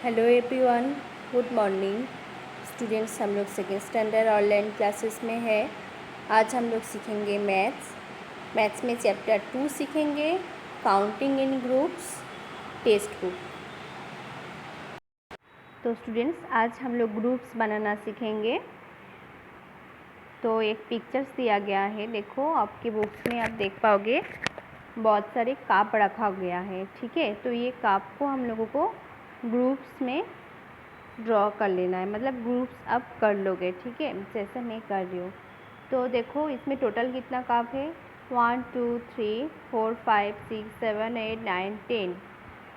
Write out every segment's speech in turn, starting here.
Hello everyone, good morning students. हम लोग second standard online classes में है। आज हम लोग सीखेंगे मैथ्स में चैप्टर 2 सीखेंगे, counting in groups text book. तो स्टूडेंट्स आज हम लोग ग्रुप्स बनाना सीखेंगे। तो एक पिक्चर्स दिया गया है, देखो आपके बुक्स में आप देख पाओगे बहुत सारे काप रखा गया है। ठीक है, तो ये काप को हम लोगों को ग्रुप्स में ड्रॉ कर लेना है, मतलब ग्रुप्स आप कर लोगे। ठीक है, जैसे मैं कर रही हूँ। तो देखो इसमें टोटल कितना काप है, 1 2 3 4 5 6 7 8 9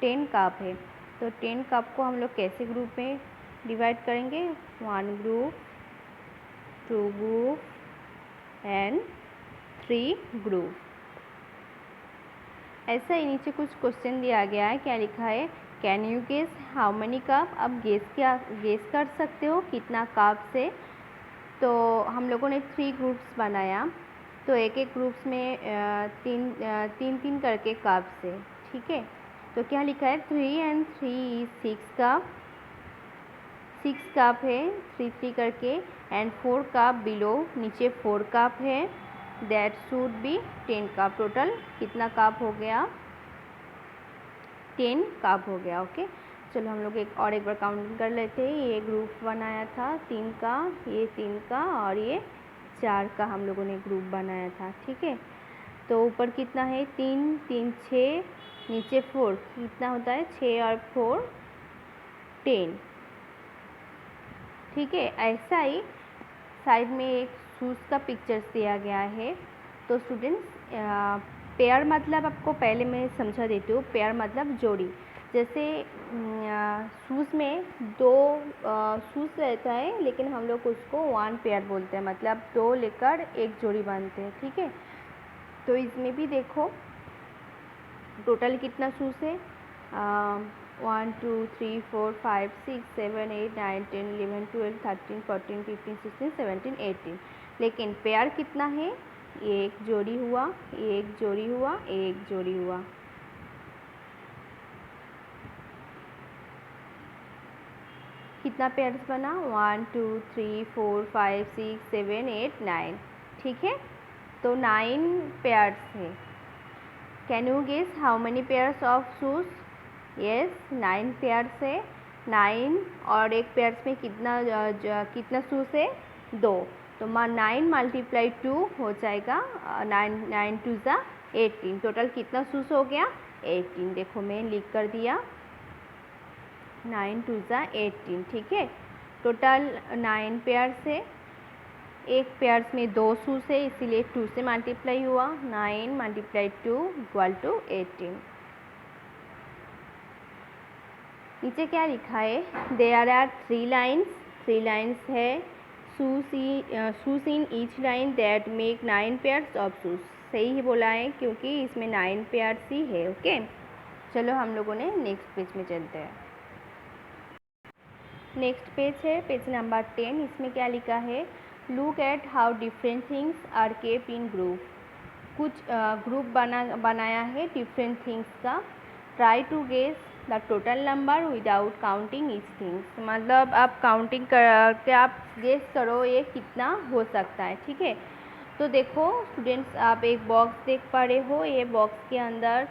10 काप है। तो 10 काप को हम लोग कैसे ग्रुप में डिवाइड करेंगे, 1 ग्रुप, 2 ग्रुप एंड 3 ग्रुप। ऐसा ही नीचे कुछ क्वेश्चन दिया गया है, क्या लिखा है, can you guess how many cup. अब गेस कर सकते हो कितना कप से। तो हम लोगों ने 3 ग्रुप्स बनाया, तो एक एक ग्रुप्स में तीन करके कप से। ठीक है, तो क्या लिखा है, 3 एंड 3 इज 6 कप, 6 कप है 3 करके, एंड 4 कप बिलो, नीचे 4 कप है, that should be 10 cup. Total कितना कप हो गया, 10 कप हो गया। ओके, चलो हम लोग एक बार काउंटिंग कर लेते हैं। ये ग्रुप बनाया था 3 का, ये 3 का और ये 4 का हम लोगों ने ग्रुप बनाया था। ठीक है, तो ऊपर कितना है, 3 3 6, नीचे 4, कितना होता है 6 और 4 10। ठीक है, ऐसा ही साइड में एक शूज़ का पिक्चर्स दिया गया है। तो स्टूडेंट्स पेयर मतलब आपको पहले मैं समझा देती हूँ। पेयर मतलब जोड़ी। जैसे शूज़ में 2 शूज़ रहता है, लेकिन हम लोग उसको 1 पेयर बोलते हैं, मतलब 2 लेकर एक जोड़ी बांधते हैं। ठीक है, तो इसमें भी देखो टोटल कितना शूज़ है, 1 2 3 4 5 6 7 8 9 10 11 12 13 14 15 16 17 18। लेकिन पेयर कितना है, एक जोड़ी हुआ, एक जोड़ी हुआ, एक जोड़ी हुआ। कितना पेयर्स बना, 1 2 3 4 5 6 7 8 9। ठीक है, तो 9 पेयर्स है। Can you guess how many pairs of shoes. Yes, 9 pairs है। 9 और एक पेयर्स में कितना शूज़ है, 2। तो 9 मल्टीप्लाई 2 हो जाएगा 9 2 ज़ा 18। टोटल कितना शूज़ हो गया, 18। देखो मैं लिख कर दिया, 9 2 ज़ा 18। ठीक है, टोटल 9 पेयर्स है। एक पेयर्स में 2 शूज़ है, इसीलिए 2 से मल्टीप्लाई हुआ, 9 मल्टीप्लाई 2 इक्वल टू 18। नीचे क्या लिखा है, देयर आर 3 लाइन्स, 3 लाइन्स है, shoes in each line that make 9 pairs of shoes. सही ही बोला है, क्योंकि इसमें 9 पेयर्स ही है। ओके, चलो हम लोगों ने नेक्स्ट पेज में चलते हैं। नेक्स्ट पेज है पेज नंबर 10। इसमें क्या लिखा है, look at how different things are kept in group. कुछ ग्रुप बनाया है डिफरेंट थिंग्स का। Try to guess the total number without counting each things. मतलब आप काउंटिंग करके आप गेस करो ये कितना हो सकता है। ठीक है, तो देखो स्टूडेंट्स, आप एक बॉक्स देख पा रहे हो, ये बॉक्स के अंदर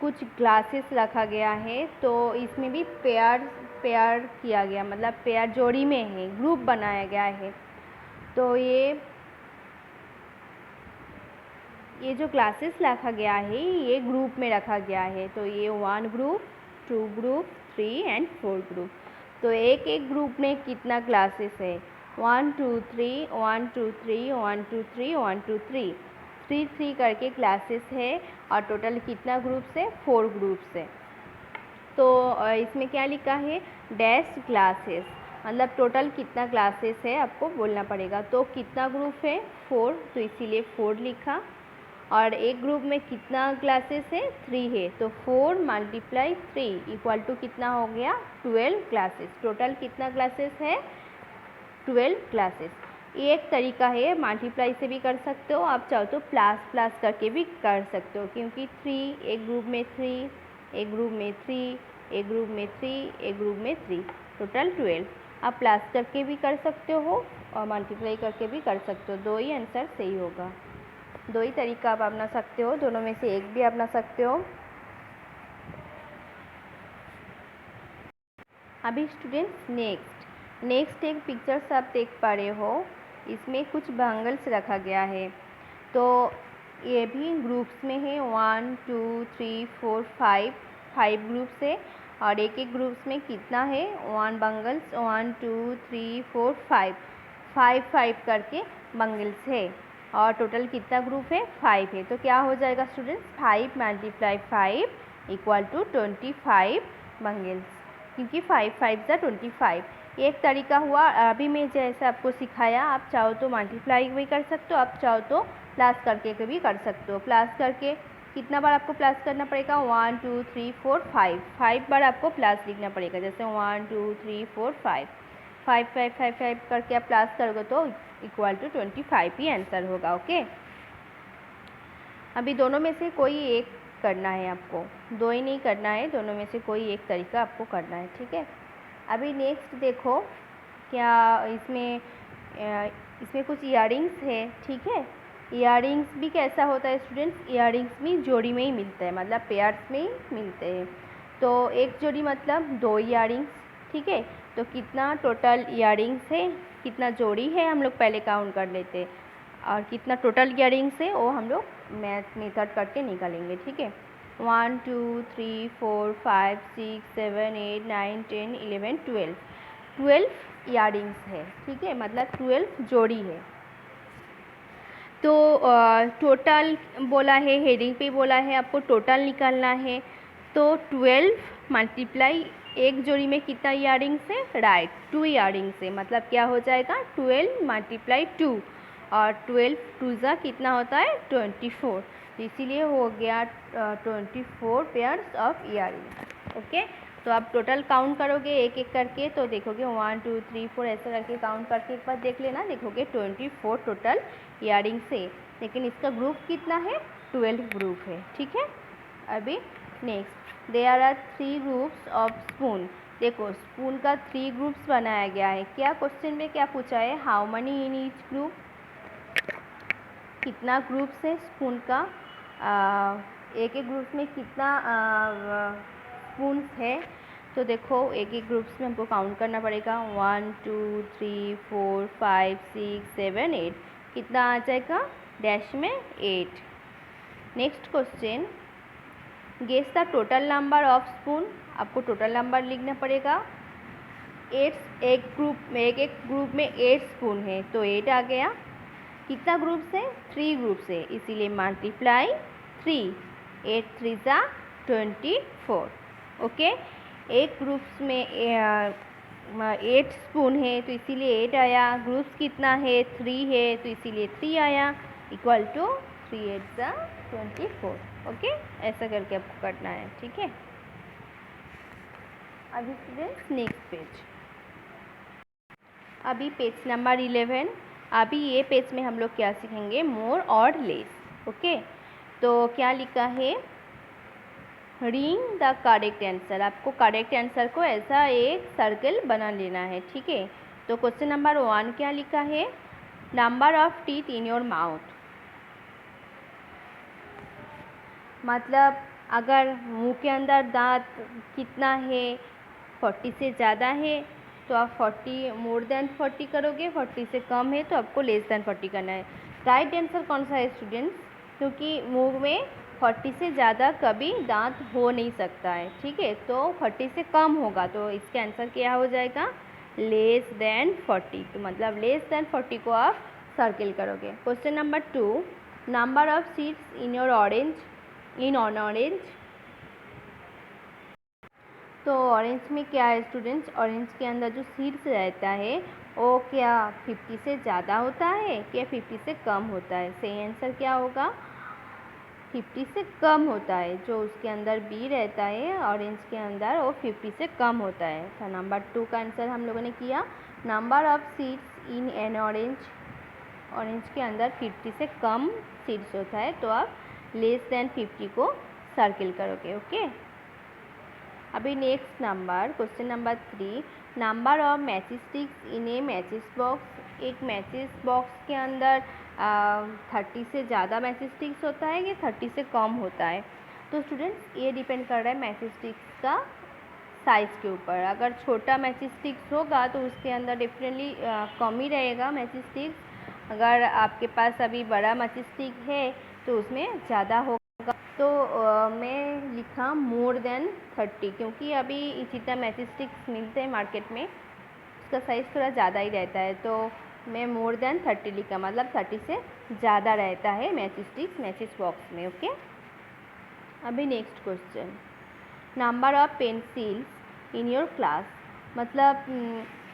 कुछ ग्लासेस रखा गया है। तो इसमें भी पेयर किया गया, मतलब पेयर जोड़ी में है, ग्रुप बनाया गया है। तो ये जो क्लासेस रखा गया है, ये ग्रुप में रखा गया है। तो ये 1 ग्रुप, 2 ग्रुप, 3 एंड 4 ग्रुप। तो एक एक ग्रुप में कितना क्लासेस है, 1 2 3 1 2 3 1 2 3 1 2 3 3 करके क्लासेस है। और टोटल कितना ग्रुप्स है, 4 ग्रुप्स है। तो इसमें क्या लिखा है, डैश क्लासेस, मतलब टोटल कितना क्लासेस है आपको बोलना पड़ेगा। तो कितना ग्रुप है, 4, तो इसीलिए 4 लिखा। और एक ग्रुप में कितना क्लासेस है, 3 है, तो 4 मल्टीप्लाई 3 इक्वल टू कितना हो गया, 12 क्लासेस। टोटल कितना क्लासेस है, 12 क्लासेस। ये एक तरीका है, मल्टीप्लाई से भी कर सकते हो, आप चाहो तो प्लस प्लस करके भी कर सकते हो, क्योंकि 3 एक ग्रुप में 3, एक ग्रुप में 3, एक ग्रुप में 3, एक ग्रुप में 3, टोटल 12। आप प्लस करके भी कर सकते हो और मल्टीप्लाई करके भी कर सकते हो, दो ही आंसर सही होगा। दो ही तरीका आप अपना सकते हो, दोनों में से एक भी अपना सकते हो। अभी स्टूडेंट्स नेक्स्ट एक पिक्चर्स आप देख पा रहे हो, इसमें कुछ बैंगल्स रखा गया है। तो ये भी ग्रुप्स में है, 1 2 3 4 5 ग्रुप्स है और एक एक ग्रुप्स में कितना है 1 बैंगल्स, 1 2 3 4 5 करके बैंगल्स है और टोटल कितना ग्रुप है 5 है। तो क्या हो जाएगा स्टूडेंट्स, 5 × 5 इक्वल टू 25 बैंगल्स, क्योंकि 5 5 ज़ा 25। एक तरीका हुआ, अभी मैं जैसे आपको सिखाया, आप चाहो तो मल्टीप्लाई भी कर सकते हो, आप चाहो तो प्लस करके भी कर सकते हो। प्लस करके कितना बार आपको प्लस करना पड़ेगा, 1 2 3 4 5 बार आपको प्लस लिखना पड़ेगा। जैसे 1 2 3 4 5 करके आप प्लस करोगे तो इक्वल टू 25 ही आंसर होगा। ओके, अभी दोनों में से कोई एक करना है आपको, दो ही नहीं करना है, दोनों में से कोई एक तरीका आपको करना है। ठीक है, अभी नेक्स्ट देखो, क्या इसमें कुछ इयररिंग्स है। ठीक है, इयररिंग्स भी कैसा होता है स्टूडेंट्स, इयररिंग्स भी जोड़ी में ही मिलता है, मतलब पेयर्स में ही मिलते हैं। तो एक जोड़ी मतलब 2 इयररिंग्स। ठीक है, तो कितना टोटल इयररिंग्स है, कितना जोड़ी है, हम लोग पहले काउंट कर लेते हैं और कितना टोटल इयररिंग्स है वो हम लोग मैथ मेथड करके निकालेंगे। ठीक है, 1 2 3 4 5 6 7 8 9 10 11 12 इयररिंग्स है। ठीक है, मतलब 12 जोड़ी है। तो टोटल बोला है, हेडिंग पे बोला है आपको टोटल निकालना है। तो 12 मल्टीप्लाई एक जोड़ी में कितना इयररिंग्स है, राइट 2 इयररिंग्स है, मतलब क्या हो जाएगा 12 × 2 और 12 2 ज़ा कितना होता है 24, तो इसीलिए हो गया 24 पेयर्स ऑफ इयररिंग्स। ओके, तो आप टोटल काउंट करोगे एक एक करके तो देखोगे 1 2 3 4 ऐसे करके काउंट करके एक बार देख लेना, देखोगे 24 टोटल इयररिंग्स है, लेकिन इसका ग्रुप कितना है 12 ग्रुप है। ठीक है, अभी next, there are 3 groups of spoon. देखो स्पून का 3 ग्रुप्स बनाया गया है। क्या क्वेश्चन में क्या पूछा है, how money in each group, कितना ग्रुप्स है स्पून का, एक एक ग्रुप में कितना स्पून्स है। तो देखो एक एक ग्रुप्स में हमको काउंट करना पड़ेगा, 1 2 3 4 5 6 7 8, कितना आ जाएगा डैश में 8। Next question, guess the total number of spoon, आपको टोटल नंबर लिखना पड़ेगा। 8 एक ग्रुप में 8 स्पून है, तो 8 आ गया। कितना ग्रुप्स है 3 ग्रुप्स है, इसीलिए मल्टीप्लाई 3, 8 3 ज़ा 24। ओके, एक ग्रुप्स में 8 स्पून है तो इसीलिए 8 आया, ग्रुप्स कितना है 3 है तो इसीलिए 3 आया, इक्वल टू 3 8 ज़ा 24। ओके, ऐसा करके आपको करना है। ठीक है, अभी स्टूडेंट्स नेक्स्ट पेज, अभी पेज नंबर 11। अभी ये पेज में हम लोग क्या सीखेंगे, मोर और लेस। ओके, तो क्या लिखा है, रिंग द करेक्ट आंसर, आपको करेक्ट आंसर को ऐसा एक सर्कल बना लेना है। ठीक है, तो क्वेश्चन नंबर 1 क्या लिखा है, number of teeth in your mouth, मतलब अगर मुंह के अंदर दांत कितना है 40 से ज़्यादा है तो आप 40 मोर देन 40 करोगे, 40 से कम है तो आपको लेस देन 40 करना है। राइट आंसर कौन सा है स्टूडेंट्स, क्योंकि मुंह में 40 से ज़्यादा कभी दांत हो नहीं सकता है। ठीक है, तो 40 से कम होगा, तो इसके आंसर क्या हो जाएगा लेस देन 40, तो मतलब लेस देन 40 को आप सर्किल करोगे। Question number 2, number of seeds in your orange, in on orange, तो ऑरेंज में क्या है स्टूडेंट्स, ऑरेंज के अंदर जो सीड्स रहता है वो क्या 50 से ज़्यादा होता है क्या 50 से कम होता है, सही आंसर क्या होगा 50 से कम होता है। जो उसके अंदर बी रहता है ऑरेंज के अंदर वो 50 से कम होता है। तो नंबर 2 का आंसर हम लोगों ने किया, number of seeds in an orange, orange के अंदर 50 से कम सीड्स होता है, तो आप लेस देन 50 को सर्किल करोगे। ओके, अभी next number, question number 3, number of matching sticks in A matching box. एक मैचिंग बॉक्स के अंदर 30 से ज़्यादा मैचिंग स्टिक्स होता है कि 30 से कम होता है। तो स्टूडेंट्स ये डिपेंड कर रहा है मैचिंग स्टिक्स का साइज़ के ऊपर। अगर छोटा मैचिंग स्टिक्स होगा तो उसके अंदर डिफरेंटली कम ही रहेगा मैचिंग स्टिक्स। अगर आपके पास अभी बड़ा मैचिंग स्टिक है तो उसमें ज़्यादा होगा। तो मैं लिखा मोर देन 30, क्योंकि अभी जितना मैचिंग स्टिक्स मिलते हैं मार्केट में उसका साइज़ थोड़ा ज़्यादा ही रहता है। तो मैं मोर देन 30 लिखा, मतलब 30 से ज़्यादा रहता है मैचिंग स्टिक्स मैचिंग बॉक्स में। ओके, अभी next question, number of pencils in your class. मतलब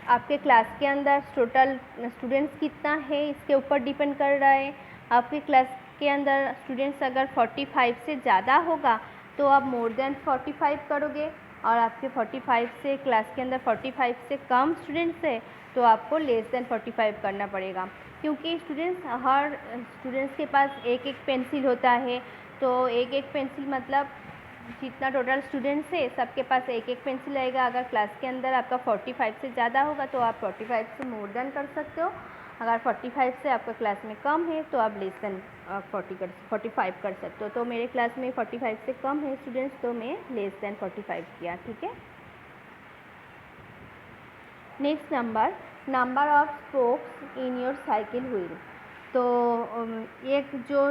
आपके क्लास के अंदर टोटल स्टूडेंट्स कितना है इसके ऊपर डिपेंड कर रहा है। आपके क्लास के अंदर स्टूडेंट्स अगर 45 से ज़्यादा होगा तो आप मोर देन 45 करोगे, और आपके 45 से क्लास के अंदर 45 से कम स्टूडेंट्स है तो आपको लेस देन 45 करना पड़ेगा। क्योंकि हर स्टूडेंट्स के पास एक एक पेंसिल होता है, तो एक एक पेंसिल मतलब जितना टोटल स्टूडेंट्स है सबके पास एक एक पेंसिल रहेगा। अगर क्लास के अंदर आपका 45 से ज़्यादा होगा तो आप 45 से मोर देन कर सकते हो। अगर 45 से आपका क्लास में कम है तो आप लेस देन 45 कर सकते हो। तो मेरे क्लास में 45 से कम है स्टूडेंट्स, तो मैं लेस देन 45 किया। ठीक है, next number, number of spokes in your cycle wheel. तो एक जो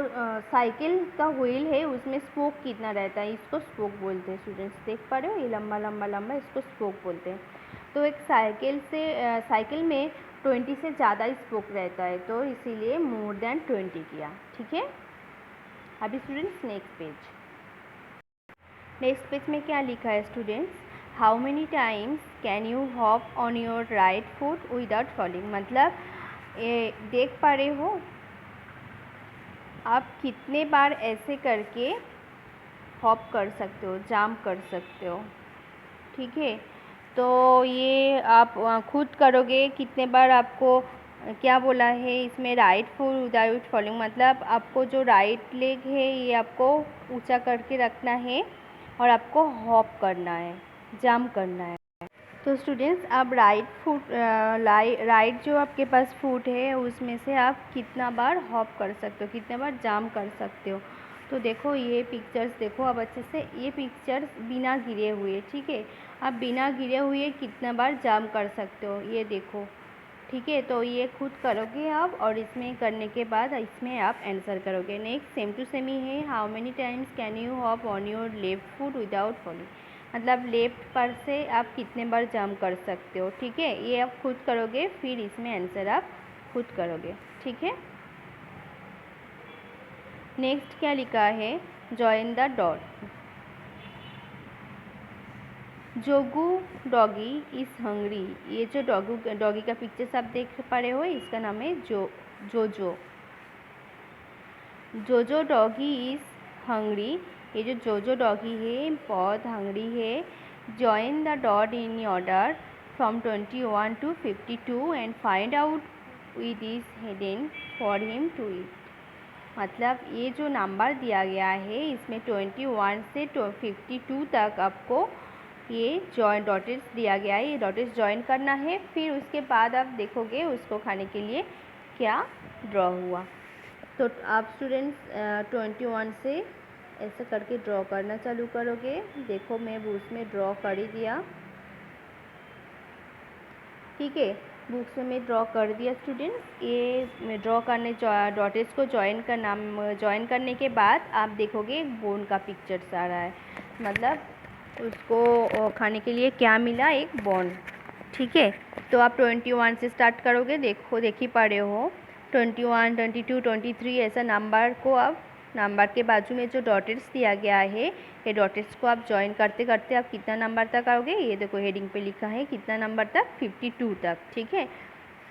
साइकिल का व्हील है उसमें स्पोक कितना रहता है, इसको स्पोक बोलते हैं। स्टूडेंट्स देख पा रहे हो, ये लंबा लंबा लंबा, इसको स्पोक बोलते हैं। तो एक साइकिल में 20 से ज़्यादा स्पोक रहता है, तो इसीलिए मोर देन 20 किया। ठीक है, अभी स्टूडेंट्स नेक्स्ट पेज में क्या लिखा है students, how many times can you hop on your right foot without falling. मतलब ये देख पा रहे हो आप कितने बार ऐसे करके हॉप कर सकते हो, जंप कर सकते हो। ठीक है, तो ये आप खुद करोगे कितने बार। आपको क्या बोला है इसमें, राइट फुट विदाउट फॉलिंग, मतलब आपको जो राइट लेग है ये आपको ऊंचा करके रखना है और आपको हॉप करना है, जंप करना है। तो स्टूडेंट्स आप राइट जो आपके पास फुट है उसमें से आप कितना बार हॉप कर सकते हो, कितने बार जंप कर सकते हो। तो देखो ये पिक्चर्स देखो अब अच्छे से, ये पिक्चर्स बिना गिरे हुए। ठीक है, आप बिना गिरे हुए कितना बार जंप कर सकते हो ये देखो। ठीक है, तो ये खुद करोगे आप, और इसमें करने के बाद इसमें आप आंसर करोगे। नेक्स्ट सेम टू सेम ही है, how many times can you hop on your left foot without falling. मतलब लेफ्ट पर से आप कितने बार जंप कर सकते हो। ठीक है, ये आप खुद करोगे, फिर इसमें आंसर आप खुद करोगे। ठीक है, नेक्स्ट क्या लिखा है, join the dot. Jogu doggy is hungry. ये जो डॉगी का पिक्चर्स आप देख पा रहे हो इसका नाम है जोजो। जोजो डॉगी इज़ हंग्री। ये जो जोजो डॉगी है बहुत हंग्री है। Join the dot in order from 21 to 52 and find out with is hidden for him to eat. मतलब ये जो नंबर दिया गया है इसमें 21 से 52 तक आपको ये डॉटेज दिया गया है, ये डॉटेज ज्वाइन करना है। फिर उसके बाद आप देखोगे उसको खाने के लिए क्या ड्रॉ हुआ। तो आप स्टूडेंट्स 21 से ऐसे करके ड्रॉ करना चालू करोगे। देखो मैं उसमें ड्रॉ कर ही दिया। ठीक है, बुक्स में मैं ड्रॉ कर दिया स्टूडेंट्स। ये मैं ड्रॉ करने डॉटेज को ज्वाइन करने के बाद आप देखोगे एक बोन का पिक्चर्स आ रहा है, मतलब उसको खाने के लिए क्या मिला, एक बोन। ठीक है, तो आप 21 से स्टार्ट करोगे। देखो देख ही पा रहे हो 21, 22, 23 ऐसा नंबर को आप नंबर के बाजू में जो डॉटेड्स दिया गया है ये डॉटेड्स को आप ज्वाइन करते करते आप कितना नंबर तक आओगे। ये देखो हेडिंग पे लिखा है कितना नंबर तक, 52 तक। ठीक है,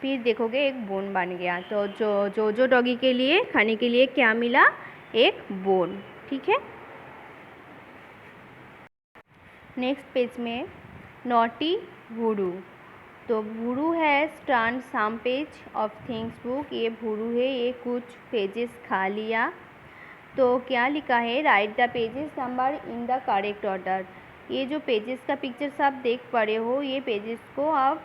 फिर देखोगे एक बोन बन गया। तो जो डॉगी के लिए खाने के लिए क्या मिला, एक बोन। ठीक है, नेक्स्ट पेज में नॉटी वुडू। तो Bhuru has turn some page of things book. ये भूरू है, ये कुछ पेजेस खा लिया। तो क्या लिखा है, right the pages number in the correct order. ये जो पेजेस का पिक्चर्स आप देख पा रहे हो, ये पेजेस को आप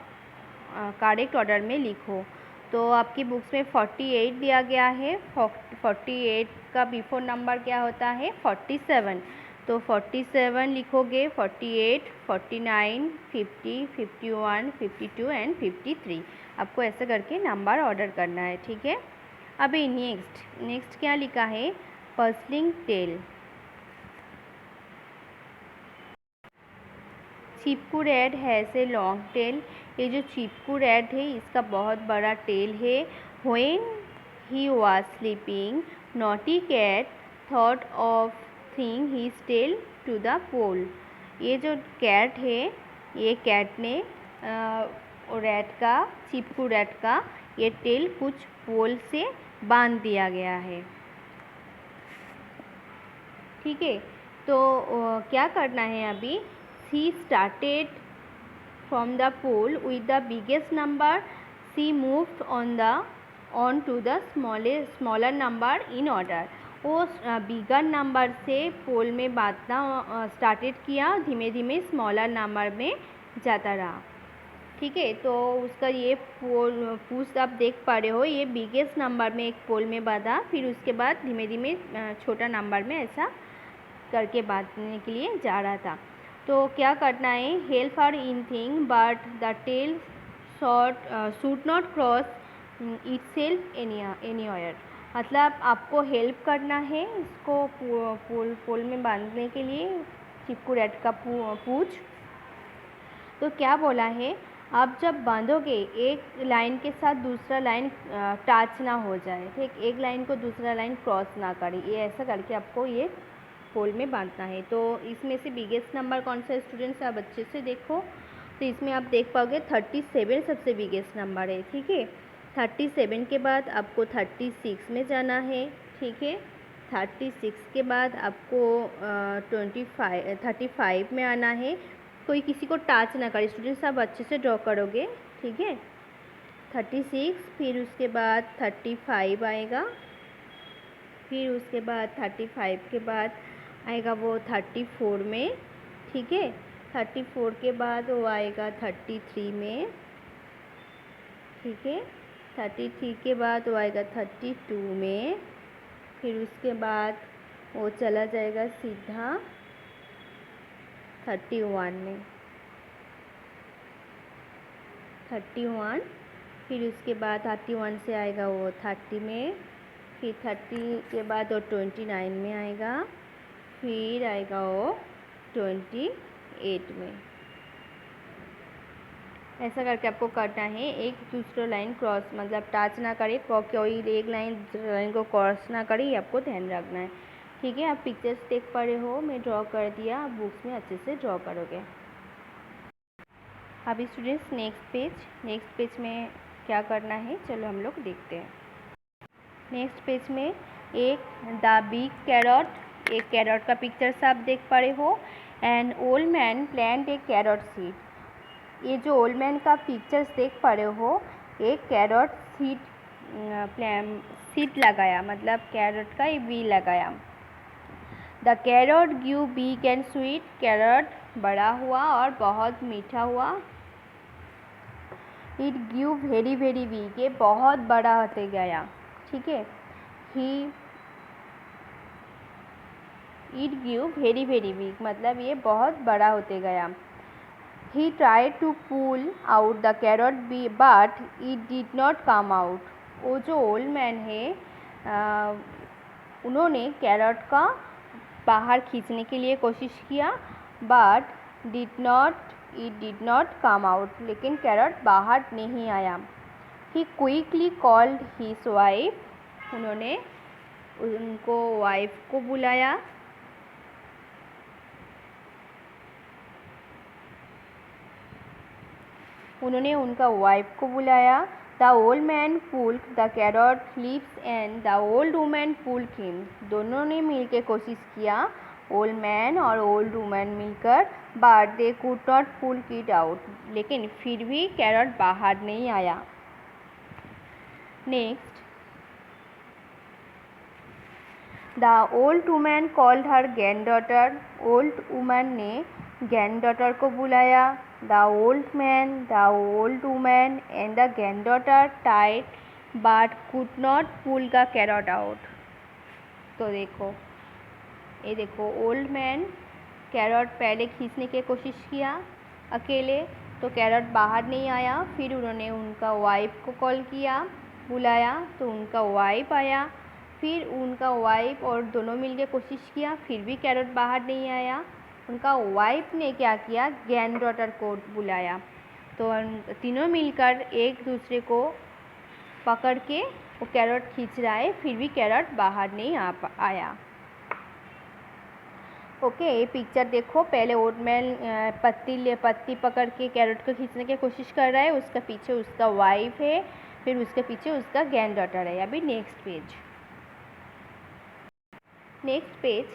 करेक्ट ऑर्डर में लिखो। तो आपकी बुक्स में 48 दिया गया है। 48 का बिफोर नंबर क्या होता है? 47। तो 47 लिखोगे, 48, 49, 50, 51, 52 एंड 53। आपको ऐसे करके नंबर ऑर्डर करना है, ठीक है। अभी नेक्स्ट क्या लिखा है? Puzzling tail. Chipku rat has a long tail. ये जो चिपकू रैट है इसका बहुत बड़ा टेल है। When he was sleeping, naughty cat thought of thing his tail to the pole. ये जो कैट है, ये कैट ने रैट का, चिपकू रैट का ये टेल कुछ पोल से बांध दिया गया है, ठीक है। तो क्या करना है अभी? She started from the pole with the biggest number. She moved on to the smaller number in order. वो बिगर नंबर से पोल में बांधना स्टार्टेड किया, धीमे धीमे स्मॉलर नंबर में जाता रहा, ठीक है। तो उसका ये पूछ आप देख पा रहे हो, ये बिगेस्ट नंबर में एक पोल में बांधा, फिर उसके बाद धीमे धीमे छोटा नंबर में ऐसा करके बांधने के लिए जा रहा था। तो क्या करना है? Help her in thing but the tail should not cross itself anywhere. मतलब आपको हेल्प करना है इसको पोल में बांधने के लिए, चिपकू रैट का पूछ। तो क्या बोला है? आप जब बांधोगे एक लाइन के साथ दूसरा लाइन टच ना हो जाए, ठीक, एक लाइन को दूसरा लाइन क्रॉस ना करे, ये ऐसा करके आपको ये पोल में बांधना है। तो इसमें से बिगेस्ट नंबर कौन सा है स्टूडेंट्स? आप अच्छे से देखो। तो इसमें आप देख पाओगे 37 सबसे बिगेस्ट नंबर है, ठीक है। 37 के बाद आपको 36 में जाना है, ठीक है। 36 के बाद आपको 35 में आना है। कोई किसी को टच ना करे स्टूडेंट्स, आप अच्छे से ड्रॉ करोगे, ठीक है। 36, फिर उसके बाद 35 आएगा, फिर उसके बाद 35 के बाद आएगा वो 34 में, ठीक है। 34 के बाद वो आएगा 33 में, ठीक है। 33 के बाद वो आएगा 32 में, फिर उसके बाद वो चला जाएगा सीधा 31 में, 31, फिर उसके बाद 31 से आएगा वो 30 में, फिर 30 के बाद वो 29 में आएगा, फिर आएगा वो 28 में। ऐसा करके आपको करना है, एक दूसरा लाइन क्रॉस मतलब टच ना करे, कोई एक लाइन को क्रॉस ना करे, ये आपको ध्यान रखना है, ठीक है। आप पिक्चर्स देख पा रहे हो, मैं ड्रॉ कर दिया, आप बुक्स में अच्छे से ड्रॉ करोगे। अभी स्टूडेंट्स नेक्स्ट पेज में क्या करना है, चलो हम लोग देखते हैं। नेक्स्ट पेज में एक द बिग कैरट, एक कैरट का पिक्चर्स आप देख पा रहे हो। And old man plant a carrot seed. ये जो ओल्ड मैन का पिक्चर्स देख पा रहे हो, एक कैरट सीड लगाया, मतलब कैरट का ये बी लगाया। The carrot give big and sweet. Carrot बड़ा हुआ और बहुत मीठा हुआ। It give very very big, ये बहुत बड़ा होते गया, ठीक है। It give very very big, मतलब ये बहुत बड़ा होते गया। He tried to pull out the carrot but it did not come out. वो जो ओल्ड मैन है उन्होंने कैरट का बाहर खींचने के लिए कोशिश किया, but it did not come out, लेकिन कैरट बाहर नहीं आया। He quickly called his wife. उन्होंने उनको वाइफ को बुलाया। उन्होंने उनका वाइफ को बुलाया। The old man pulled the carrot leaves and the old woman pulled him. दोनों ने मिलकर कोशिश किया, ओल्ड मैन और ओल्ड वुमन मिलकर, but they could not pull it out, लेकिन फिर भी कैरट बाहर नहीं आया। Next, the old woman called her granddaughter. Old woman ने ग्रैंडडॉटर को बुलाया। The old man, the old woman and the granddaughter tied but could not pull the carrot out. तो देखो, ये देखो, ओल्ड मैन कैरट पहले खींचने की कोशिश किया अकेले, तो कैरट बाहर नहीं आया। फिर उन्होंने उनका वाइफ को कॉल किया, बुलाया, तो उनका वाइफ आया। फिर उनका वाइफ और दोनों मिलके कोशिश किया, फिर भी कैरट बाहर नहीं आया। उनका वाइफ ने क्या किया, ग्रैंडडॉटर को बुलाया, तो तीनों मिलकर एक दूसरे को पकड़ के वो कैरट खींच रहा है, फिर भी कैरट बाहर नहीं आया। ओके, ये पिक्चर देखो, पहले ओल्ड मैन पत्ती पकड़ के कैरट को खींचने की कोशिश कर रहा है, उसका पीछे उसका वाइफ है, फिर उसके पीछे उसका ग्रैंडडॉटर है। अभी next page,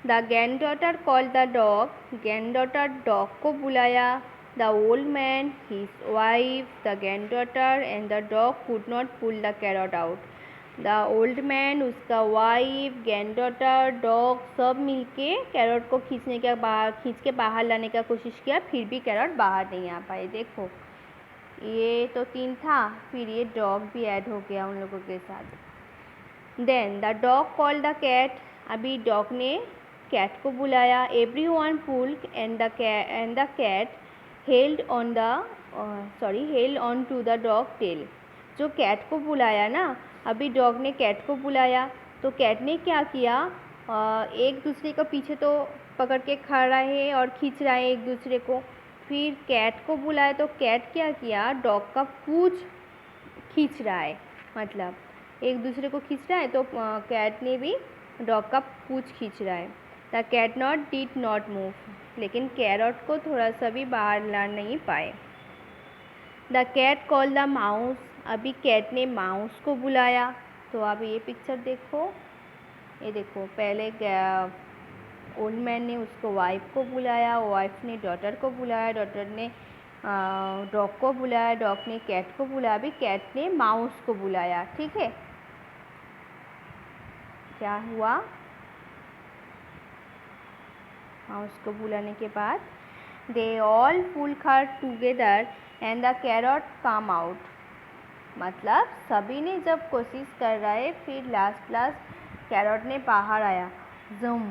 the granddaughter call the dog, granddaughter dog को बुलाया। The old man, his wife, the granddaughter and the dog could not pull the carrot out. The old man, उसका वाइफ, ग्रैंडडॉटर, डॉग सब मिलके carrot को खींच के बाहर लाने का कोशिश किया, फिर भी कैरट बाहर नहीं आ पाए। देखो, ये तो 3 था, फिर ये डॉग भी ऐड हो गया उन लोगों के साथ। Then the dog called the cat, अभी डॉग ने कैट को बुलाया। Everyone pulled and the cat held on to the dog tail. जो कैट को बुलाया ना, अभी डॉग ने कैट को बुलाया, तो कैट ने क्या किया, एक दूसरे को पीछे तो पकड़ के खड़ा है और खींच रहा है एक दूसरे को। फिर कैट को बुलाया, तो कैट क्या किया, डॉग का पूंछ खींच रहा है, मतलब एक दूसरे को खींच रहा है, तो कैट ने भी डॉग का पूंछ खींच रहा है। The cat did not move, लेकिन कैरट को थोड़ा सा भी बाहर ला नहीं पाए। The cat call the mouse, अभी कैट ने माउस को बुलाया। तो अब ये पिक्चर देखो, ये देखो, पहले ओल्ड मैन ने उसको वाइफ को बुलाया, वाइफ ने डॉटर को बुलाया, डॉटर ने डॉग को बुलाया, डॉग ने कैट को बुलाया, अभी कैट ने माउस को बुलाया। ठीक है, क्या हुआ, माउस को बुलाने के बाद they all pull her together and the carrot come out. मतलब सभी ने जब कोशिश कर रहा है, फिर लास्ट कैरट ने बाहर आया, जूम,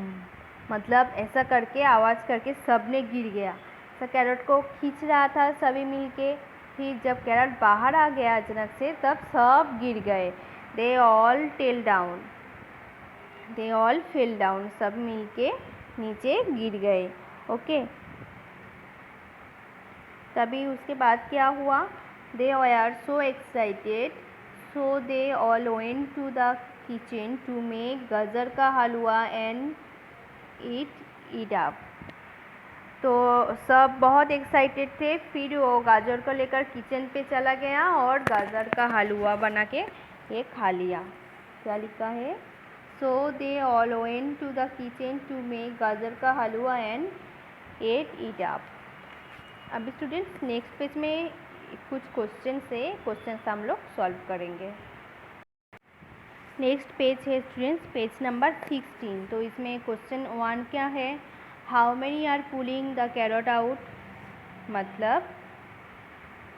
मतलब ऐसा करके आवाज़ करके सब ने गिर गया। तो कैरट को खींच रहा था सभी मिलके, फिर जब कैरट बाहर आ गया अचानक से, तब सब गिर गए। दे ऑल फेल डाउन, सब मिलके नीचे गिर गए। ओके, तभी उसके बाद क्या हुआ, they are so excited, so they all went to the kitchen to make gajar का हलवा एंड ईट अप। तो सब बहुत एक्साइटेड थे, फिर वो गाजर को लेकर किचन पे चला गया और गाजर का हलवा बना के ये खा लिया। क्या लिखा है, so they all went to the kitchen to make gajar का हलवा एंड ईट अप। अब स्टूडेंट्स नेक्स्ट पेज में कुछ क्वेश्चन हम लोग सॉल्व करेंगे। नेक्स्ट पेज है स्टूडेंट्स, पेज नंबर 16। तो इसमें क्वेश्चन 1 क्या है, how many are pulling the carrot out. मतलब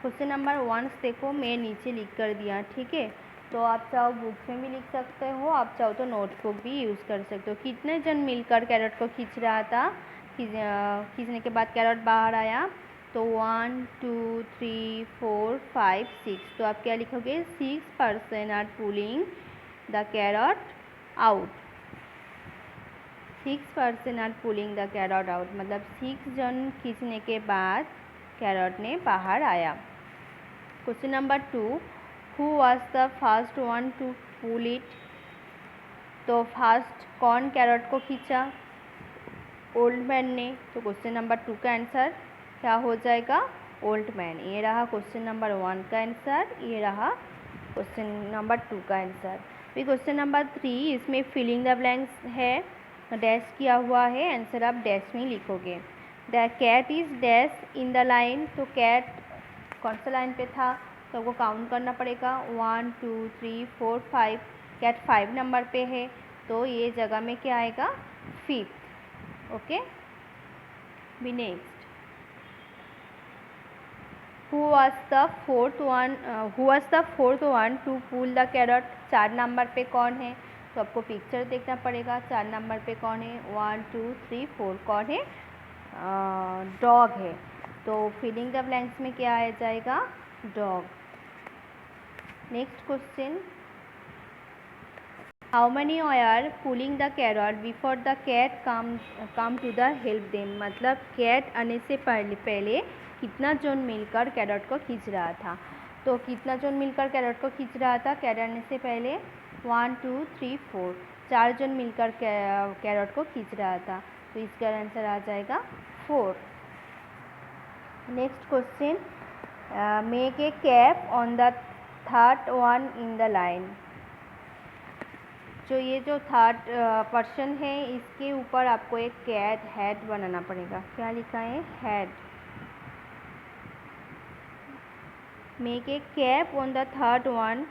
क्वेश्चन नंबर 1 देखो, मैं नीचे लिख कर दिया। ठीक है, तो आप चाहो बुक में भी लिख सकते हो, आप चाहो तो नोटबुक भी यूज़ कर सकते हो। कितने जन मिलकर कैरट को खींच रहा था, खींचने के बाद कैरट बाहर आया, तो 1 2 3 4 5 6। तो आप क्या लिखोगे, 6 person are pulling the carrot out. 6 person are pulling the carrot out, मतलब 6 जन खींचने के बाद कैरट ने बाहर आया। Question number 2, who was the first one to pull it. तो फर्स्ट कौन कैरट को खींचा, ओल्ड मैन ने। तो क्वेश्चन नंबर 2 का आंसर क्या हो जाएगा, ओल्ड मैन। ये रहा क्वेश्चन नंबर 1 का आंसर, ये रहा क्वेश्चन नंबर 2 का आंसर। फिर क्वेश्चन नंबर 3, इसमें फिलिंग द ब्लैंक्स है, डैश किया हुआ है, आंसर आप डैश में लिखोगे। The cat is dash in the line. तो कैट कौन सा लाइन पे था, तो आपको काउंट करना पड़ेगा, 1 2 3 4 5। कैट 5 नंबर पे है, तो ये जगह में क्या आएगा, 5th। Okay, B next. Who was the fourth one to pull the carrot? 4 number पे कौन है? तो आपको पिक्चर देखना पड़ेगा। 4 नंबर पे कौन है? 1 2 3 4 कौन है? डॉग है। तो फिलिंग द ब्लैंक्स में क्या आ जाएगा? Dog. Next question, how many are pulling the carrot before the cat come to the help them? मतलब कैट आने से पहले कितना जन मिलकर कैरट को खींच रहा था? तो कितना जन मिलकर कैरट को खींच रहा था? कैरट आने से पहले 1 2 3 4 4 जन मिलकर कैरट को खींच रहा था। तो इसका आंसर आ जाएगा 4। Next question, make A cap on the third one in the line. ये जो थर्ड पर्सन है इसके ऊपर आपको एक कैट हेड बनाना पड़ेगा। क्या लिखा है? Head. Make A cap on the third one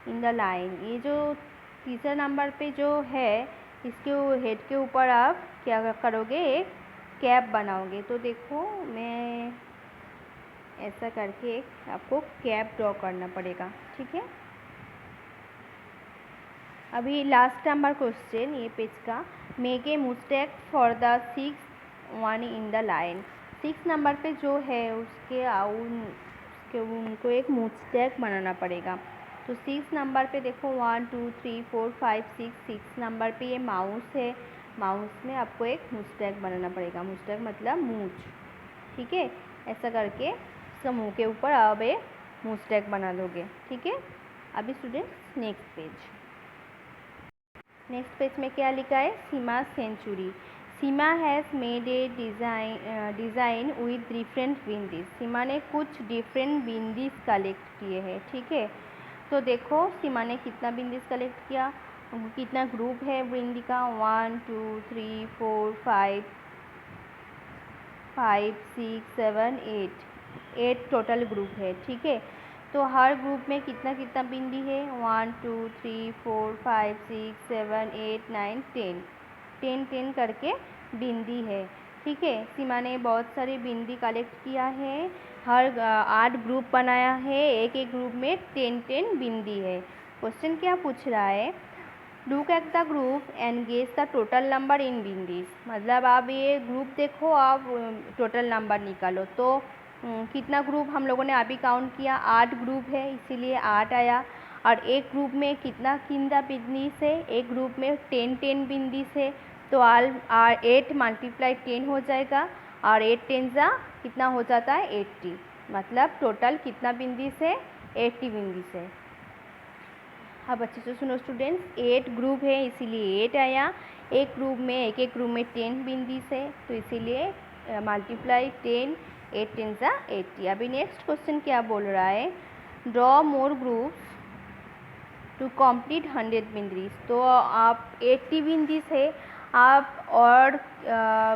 in the line. ये जो तीसरे नंबर पे जो है इसके हेड के ऊपर आप क्या करोगे? एक कैप बनाओगे। तो देखो मैं ऐसा करके आपको कैप ड्रॉ करना पड़ेगा। ठीक है, अभी लास्ट नंबर क्वेश्चन ये पेज का, make a Moustache for the 6th one in the line. 6 number पे जो है उनको एक मुस्टैक बनाना पड़ेगा। तो 6 नंबर पे देखो 1 2 3 4 5 6 नंबर पे ये माउस है। माउस में आपको एक मुस्टैक बनाना पड़ेगा। मुस्टैक मतलब मूंछ। ठीक है, ऐसा करके इसका मुँह के ऊपर आप एक मुस्टैक बना दोगे। ठीक है, अभी स्टूडेंट्स नेक्स्ट पेज में क्या लिखा है? Seema century. Seema has made a design with different bindis. Seema ने कुछ डिफरेंट बिंदीज कलेक्ट किए हैं। ठीक है, तो देखो सीमा ने कितना बिंदीज कलेक्ट किया, कितना ग्रुप है बिंदी का? 1 2 3 4 5 6 7 8 टोटल ग्रुप है। ठीक है, तो हर ग्रुप में कितना कितना बिंदी है? 1 2 3 4 5 6 7 8 9 10 10 करके बिंदी है। ठीक है, सीमा ने बहुत सारी बिंदी कलेक्ट किया है। हर 8 ग्रुप बनाया है। एक एक ग्रुप में 10 बिंदी है। क्वेश्चन क्या पूछ रहा है? Look at the group and guess the total number in bindis. मतलब आप ये ग्रुप देखो, आप टोटल नंबर निकालो। तो कितना ग्रुप हम लोगों ने अभी काउंट किया? 8 ग्रुप है, इसीलिए 8 आया। और एक ग्रुप में कितना किंदा बिंदीज है? एक ग्रुप में 10 बिंदीज है। तो 8 × 10 हो जाएगा, और 8 10 कितना हो जाता है? 80। मतलब टोटल कितना बिंदीज है? 80 बिंदीज है। अब अच्छे से सुनो स्टूडेंट्स, 8 ग्रुप है इसीलिए 8 आया। एक ग्रुप में एक ग्रुप में 10 बिंदीज है, तो इसीलिए मल्टीप्लाई 10 8 10 80। अभी नेक्स्ट क्वेश्चन क्या बोल रहा है? Draw more groups to complete 100 bindis. तो आप 80 बिंदीज है, आप और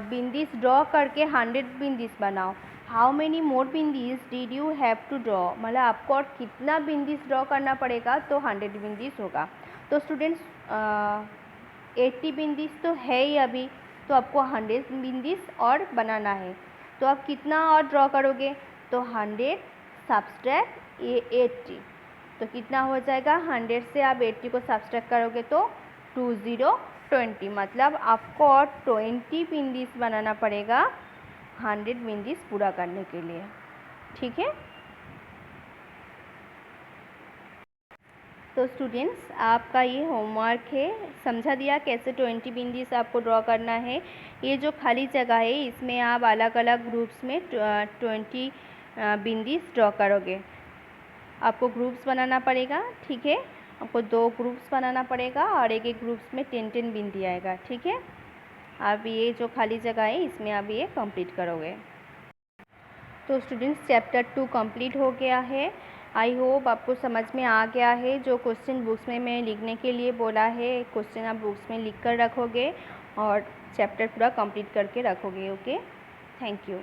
बिंदीज ड्रॉ करके 100 बिंदीज बनाओ। How many more bindis did you have to draw? मतलब आपको और कितना बिंदीज ड्रॉ करना पड़ेगा? तो 100 बिंदीज होगा। तो स्टूडेंट्स 80 बिंदीज तो है ही अभी, तो आपको 100 बिंदीज और बनाना है। तो आप कितना और ड्रॉ करोगे? तो 100 सब्सट्रैक्ट 80, तो कितना हो जाएगा? 100 से आप 80 को सब्सट्रैक्ट करोगे तो 20 20। मतलब आपको और 20 बिंदीज बनाना पड़ेगा 100 बिंदीज पूरा करने के लिए। ठीक है, तो स्टूडेंट्स आपका ये होमवर्क है। समझा दिया कैसे 20 बिंदीज आपको ड्रॉ करना है। ये जो खाली जगह है इसमें आप अलग अलग ग्रुप्स में 20 बिंदीज ड्रॉ करोगे। आपको ग्रुप्स बनाना पड़ेगा। ठीक है, आपको 2 ग्रुप्स बनाना पड़ेगा और एक एक ग्रुप्स में 10 बिंदी आएगा। ठीक है, आप ये जो खाली जगह है इसमें आप ये कंप्लीट करोगे। तो स्टूडेंट्स चैप्टर 2 कंप्लीट हो गया है। आई होप आपको समझ में आ गया है। जो क्वेश्चन बुक्स में मैं लिखने के लिए बोला है, क्वेश्चन आप बुक्स में लिख कर रखोगे और चैप्टर पूरा कंप्लीट करके रखोगे। Okay, thank you.